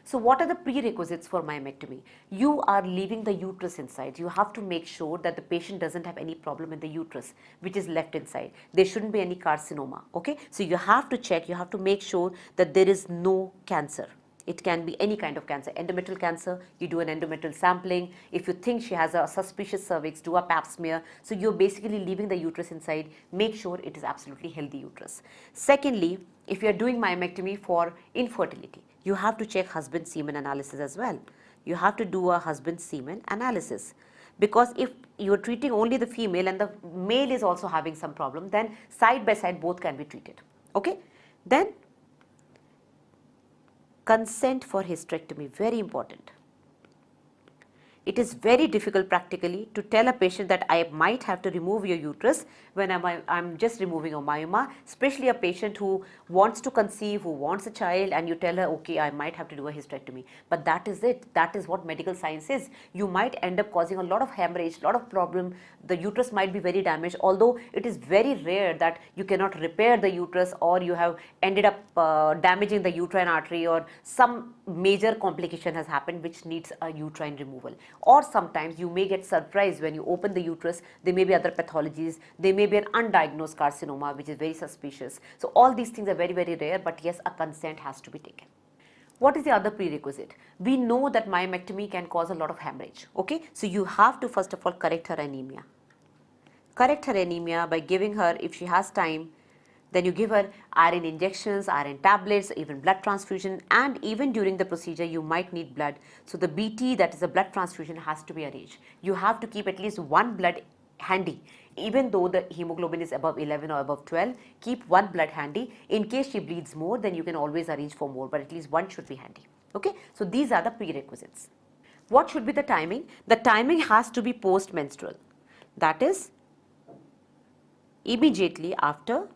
So what are the prerequisites for myomectomy? You are leaving the uterus inside. You have to make sure that the patient doesn't have any problem in the uterus, which is left inside. There shouldn't be any carcinoma, okay? So you have to check, you have to make sure that there is no cancer. It can be any kind of cancer. Endometrial cancer, you do an endometrial sampling. If you think she has a suspicious cervix, do a pap smear. So you're basically leaving the uterus inside. Make sure it is absolutely healthy uterus. Secondly, if you're doing myomectomy for infertility, you have to check husband semen analysis as well. You have to do a husband semen analysis. Because if you're treating only the female and the male is also having some problem, then side by side both can be treated. Okay? Then consent for hysterectomy, very important. It is very difficult practically to tell a patient that I might have to remove your uterus when I'm just removing a myoma, especially a patient who wants to conceive, who wants a child, and you tell her, okay, I might have to do a hysterectomy. But that is it. That is what medical science is. You might end up causing a lot of hemorrhage, a lot of problem. The uterus might be very damaged, although it is very rare that you cannot repair the uterus or you have ended up damaging the uterine artery or some major complication has happened which needs a uterine removal. Or sometimes you may get surprised when you open the uterus, there may be other pathologies, there may be an undiagnosed carcinoma which is very suspicious. So all these things are very, very rare, but yes, a consent has to be taken. What is the other prerequisite? We know that myomectomy can cause a lot of hemorrhage, okay? So you have to first of all correct her anemia. Correct her anemia by giving her, if she has time, then you give her iron injections, iron tablets, even blood transfusion, and even during the procedure you might need blood. So the BT, that is a blood transfusion, has to be arranged. You have to keep at least one blood handy. Even though the hemoglobin is above 11 or above 12, keep one blood handy. In case she bleeds more, then you can always arrange for more, but at least one should be handy. Okay, so these are the prerequisites. What should be the timing? The timing has to be post-menstrual. That is immediately after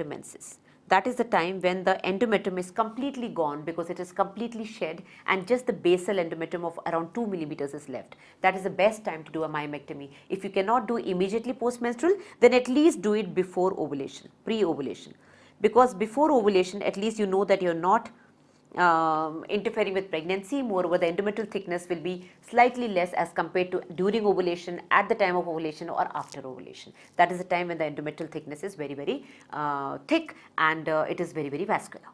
menses. That is the time when the endometrium is completely gone because it is completely shed and just the basal endometrium of around 2 millimeters is left. That is the best time to do a myomectomy. If you cannot do immediately post-menstrual, then at least do it before ovulation, pre-ovulation. Because before ovulation, at least you know that you're not interfering with pregnancy. Moreover, the endometrial thickness will be slightly less as compared to during ovulation, at the time of ovulation or after ovulation. That is the time when the endometrial thickness is very, very thick and it is very, very vascular.